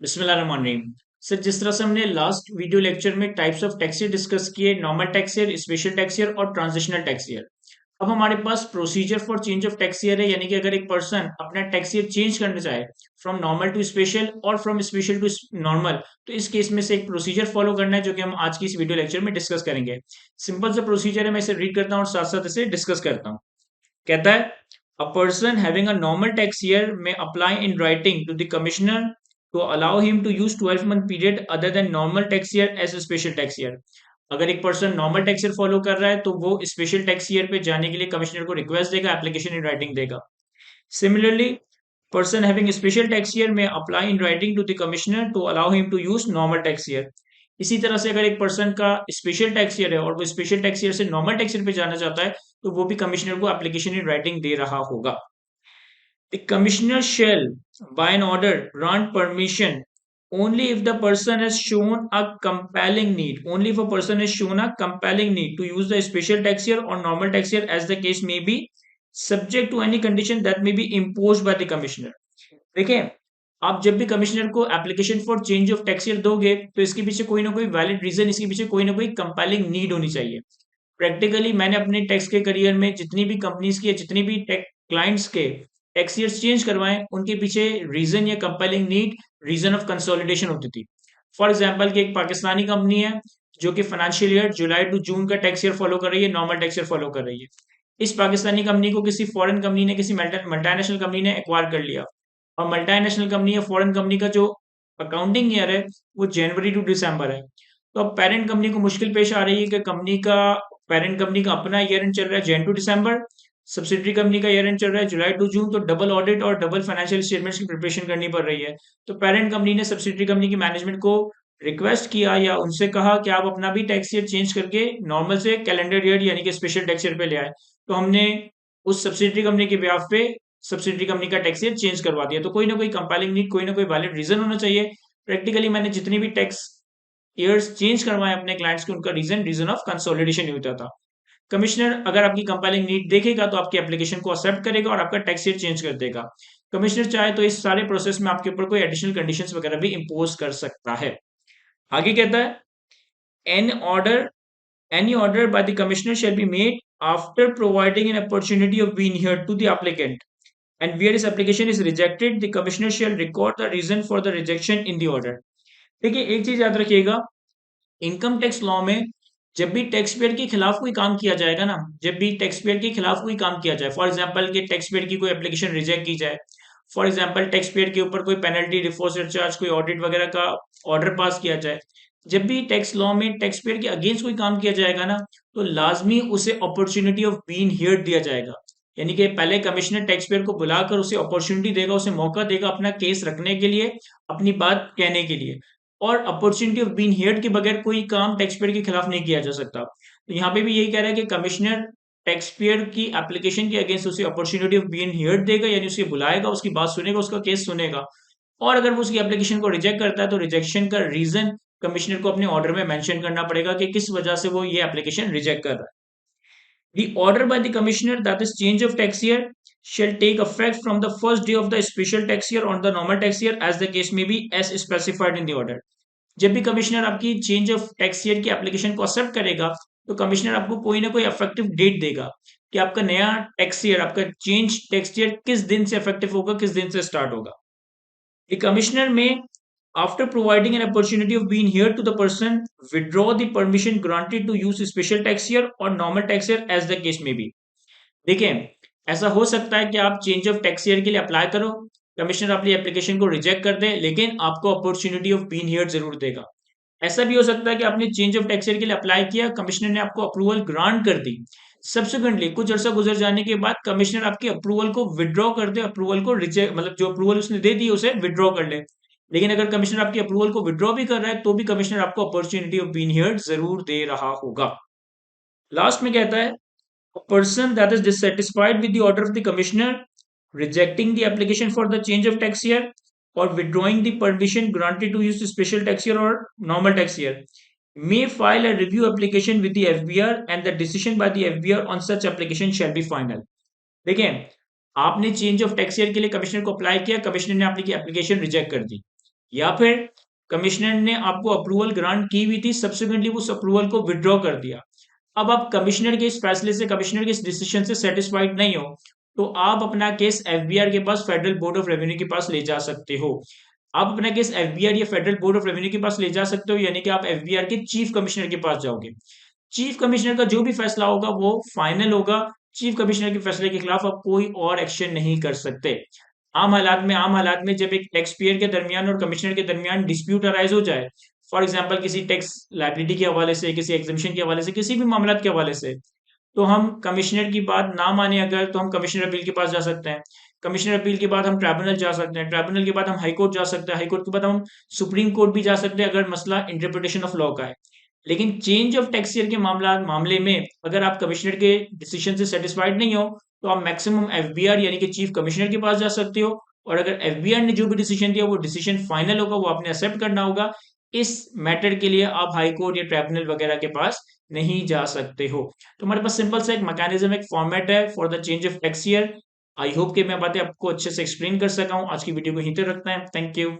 बिस्मिल्लाहिर्रहमानिर्रहीम। सर, जिस तरह से हमने लास्ट वीडियो लेक्चर में types of tax year discuss किए, normal tax year, special tax year और ट्रांजिशनल टैक्स ईयर। अब हमारे पास procedure for change of tax year है, यानी कि अगर एक पर्सन अपना टैक्स ईयर चेंज करना चाहे फ्रॉम नॉर्मल टू स्पेशल और फ्रॉम स्पेशल टू नॉर्मल, तो इस केस में से एक प्रोसीजर फॉलो करना है, जो कि हम आज की इस वीडियो लेक्चर में डिस्कस करेंगे। सिंपल सा प्रोसीजर है, मैं इसे रीड करता हूँ और साथ साथ इसे डिस्कस करता हूँ। कहता है, a person having a normal tax year may apply in writing to the commissioner to allow him to use 12-month period other than normal tax year as a special tax year। अगर एक person normal tax year follow कर रहा है तो वो special tax year पे जाने के लिए कमिश्नर को रिक्वेस्ट देगा, एप्लीकेशन इन राइटिंग देगा। Similarly, person having a special tax year may apply in writing to the commissioner to allow him to use normal tax year। इसी तरह से अगर एक पर्सन का स्पेशल टैक्स ईयर है और वो स्पेशल टैक्स ईयर से नॉर्मल टैक्स ईयर पे जाना चाहता है, तो वो भी कमिश्नर को एप्लीकेशन इन राइटिंग दे रहा होगा। The commissioner shall, by an order, grant permission only if the person has shown a compelling need. Only if a person has shown a compelling need to use the special tax year or normal tax year, as the case may be, subject to any condition that may be imposed by the commissioner। देखिए, आप जब भी commissioner को application for change of tax year दोगे, तो इसके पीछे कोई ना कोई वैलिड रीजन, इसके पीछे कोई ना कोई कंपेलिंग नीड होनी चाहिए। प्रैक्टिकली मैंने अपने टैक्स के करियर में जितनी भी कंपनीज की, जितनी भी टेक क्लाइंट्स के टैक्स ईयर्स चेंज करवाए, उनके पीछे रीजन या compelling need, reason of consolidation होती थी। फॉर एग्जाम्पल कि एक पाकिस्तानी कंपनी है जो कि financial year July to June का टैक्स ईयर फॉलो कर रही है, नॉर्मल टैक्स ईयर फॉलो कर रही है। इस पाकिस्तानी कंपनी को किसी फॉरेन कंपनी ने, किसी मल्टीनेशनल कंपनी ने एक्वायर कर लिया, और मल्टीनेशनल कंपनी या फॉरेन कंपनी का जो अकाउंटिंग ईयर है वो जनवरी टू दिसंबर है। तो अब पेरेंट कंपनी को मुश्किल पेश आ रही है कि पेरेंट कंपनी का अपना ईयर एंड चल रहा है जन टू दिसंबर, सब्सिडरी कंपनी का ईयर एंड चल रहा है जुलाई टू जून, तो डबल ऑडिट और डबल फाइनेंशियल स्टेटमेंट्स की प्रिपरेशन करनी पड़ रही है। तो पेरेंट कंपनी ने सब्सिडरी कंपनी की मैनेजमेंट को रिक्वेस्ट किया या उनसे कहा कि आप अपना भी टैक्स ईयर चेंज करके नॉर्मल से कैलेंडर ईयर यानी कि स्पेशल टैक्स ईयर पे ले आए। तो हमने उस सब्सिडरी कंपनी के ब्याह पे सब्सिडरी कंपनी का टैक्स ईयर चेंज करवा दिया। तो कोई ना कोई कंपाइलिंग नीड, कोई ना कोई वैलिड रीजन होना चाहिए। प्रैक्टिकली मैंने जितनी भी टैक्स ईयर्स चेंज करवाए अपने क्लाइंट्स के, उनका रीजन रीजन ऑफ कंसोलिडेशन ही होता था। कमिश्नर अगर आपकी कंपाइलिंग नीड देखेगा तो आपकी एप्लीकेशन को एक्सेप्ट करेगा और आपका टैक्स ईयर चेंज कर देगा। कमिश्नर चाहे तो इस सारे प्रोसेस में आपके ऊपर कोई एडिशनल कंडीशंस वगैरह भी इम्पोज कर सकता है। आगे कहता है, an order any order by the commissioner shall be made after providing an opportunity of being heard to the applicant, and where his application is rejected, the commissioner shall record the reason for the rejection in the order। देखिए, एक चीज याद रखिएगा, income tax law में जब भी tax payer के खिलाफ कोई काम किया जाएगा ना, जब भी टैक्स पेयर के खिलाफ कोई काम किया जाए, फॉर एग्जांपल कि टैक्स पेयर की कोई एप्लीकेशन रिजेक्ट की जाए, फॉर एग्जांपल टैक्स पेयर के ऊपर कोई पेनल्टी, डिफॉल्ट चार्ज, कोई ऑडिट वगैरह का ऑर्डर पास किया जाए, जब भी टैक्स लॉ में टैक्स पेयर के अगेंस्ट कोई काम किया जाएगा ना, तो लाजमी उसे अपॉर्चुनिटी ऑफ बीइंग हियर्ड दिया जाएगा। यानी कि पहले कमिश्नर टैक्स पेयर को बुलाकर उसे अपॉर्चुनिटी देगा, उसे मौका देगा अपना केस रखने के लिए, अपनी बात कहने के लिए। और अपॉर्चुनिटी ऑफ बीइंग हियर्ड के बगैर कोई काम टैक्स पेयर के खिलाफ नहीं किया जा सकता। तो यहाँ पे भी यही कह रहा है कि कमिश्नर टैक्स पेयर की एप्लीकेशन के अगेंस्ट उसे अपॉर्चुनिटी ऑफ बीइंग हियर्ड देगा, यानी उसे बुलाएगा, उसकी बात सुनेगा, उसका केस सुनेगा। और अगर वो उसकी एप्लीकेशन को रिजेक्ट करता है तो रिजेक्शन का रीजन कमिश्नर को अपने ऑर्डर में मेंशन करना पड़ेगा कि किस वजह से वो ये एप्लीकेशन रिजेक्ट कर रहा है। The order by the commissioner, that is change of tax year, shall take effect from the first day of the special tax year or the normal tax year, as the case may be, as specified in the order। जब भी commissioner आपकी change of tax year की application को accept करेगा, तो commissioner आपको कोई ना कोई इफेक्टिव डेट देगा कि आपका नया टैक्स ईयर, आपका चेंज टैक्स ईयर किस दिन से इफेक्टिव होगा, किस दिन से स्टार्ट होगा। The commissioner may, after providing an opportunity of being here to the person, withdraw the permission granted to use special tax year or normal tax year as the case may be। देखें, ऐसा हो सकता है कि आप change of tax year के लिए apply करो, कमिश्नर अपनी एप्लीकेशन को रिजेक्ट कर दे, लेकिन आपको अपॉर्चुनिटी ऑफ बीइंग हियर जरूर देगा। ऐसा भी हो सकता है कि आपने चेंज ऑफ टैक्स ईयर के लिए अप्लाई किया, कमिश्नर ने आपको अप्रूवल ग्रांट कर दी, सब्सिक्वेंटली कुछ अर्सा गुजर जाने के बाद कमिश्नर आपके अप्रूवल को विड्रॉ कर दे, अप्रूवल को रिजेक्ट, मतलब जो अप्रूवल उसने दे दी उसे विड्रॉ कर ले। लेकिन अगर कमिश्नर आपकी अप्रूवल को विड्रॉ भी कर रहा है, तो भी कमिश्नर आपको अपॉर्चुनिटी ऑफ बीइंग हियर्ड जरूर दे रहा होगा। लास्ट में कहता है, a person that is dissatisfied with the order of the commissioner rejecting the application for the change of tax year or withdrawing the permission granted to use the special tax year or normal tax year may file a review application with the FBR, and the decision by the FBR on such application shall be final। देखें, आपने change of tax year के लिए commissioner को apply किया, commissioner ने आपकी application reject कर दी, या फिर कमिश्नर ने आपको अप्रूवल ग्रांट की हुई थी, सब्सिक्वेंटली उस अप्रूवल को विड्रॉ कर दिया। अब आप कमिश्नर के इस फैसले से, कमिश्नर के इस डिसीजन से सेटिस्फाइड नहीं हो, तो आप अपना केस एफबीआर के पास, फेडरल बोर्ड ऑफ रेवेन्यू के पास ले जा सकते हो। आप अपना केस एफबीआर या फेडरल बोर्ड ऑफ रेवेन्यू के पास ले जा सकते हो, यानी कि आप एफबीआर के चीफ कमिश्नर के पास जाओगे। चीफ कमिश्नर का जो भी फैसला होगा वो फाइनल होगा। चीफ कमिश्नर के फैसले के खिलाफ आप कोई और एक्शन नहीं कर सकते। आम हालात में जब एक टैक्स पेयर के दरमियान और कमिश्नर के दरमियान डिस्प्यूट अराइज हो जाए, फॉर एग्जांपल किसी टैक्स लायबिलिटी के हवाले से, किसी एग्जम्पशन के हवाले से, किसी भी मामला के हवाले से, तो हम कमिश्नर की बात ना माने अगर, तो हम कमिश्नर अपील के पास जा सकते हैं। कमिश्नर अपील के बाद हम ट्राइब्यूनल जा सकते हैं। ट्राइब्यूनल के बाद हम हाई कोर्ट जा सकते हैं। हाई कोर्ट के बाद हम सुप्रीम कोर्ट भी जा सकते हैं अगर मसला इंटरप्रिटेशन ऑफ लॉ का है। लेकिन चेंज ऑफ टैक्स ईयर के मामले में अगर आप कमिश्नर के डिसीजन से सेटिस्फाइड नहीं हो, तो आप मैक्सिमम एफबीआर यानी कि चीफ कमिश्नर के पास जा सकते हो। और अगर एफबीआर ने जो भी डिसीजन दिया वो डिसीजन फाइनल होगा, वो आपने एक्सेप्ट करना होगा। इस मैटर के लिए आप हाई कोर्ट या ट्राइब्यूनल वगैरह के पास नहीं जा सकते हो। तो हमारे पास सिंपल सा एक मैकेनिज्म, एक फॉर्मेट है for the change of tax year. I hope कि मैं बातें आपको अच्छे से एक्सप्लेन कर सका हूं। आज की वीडियो को यहीं तक रखते हैं। Thank you.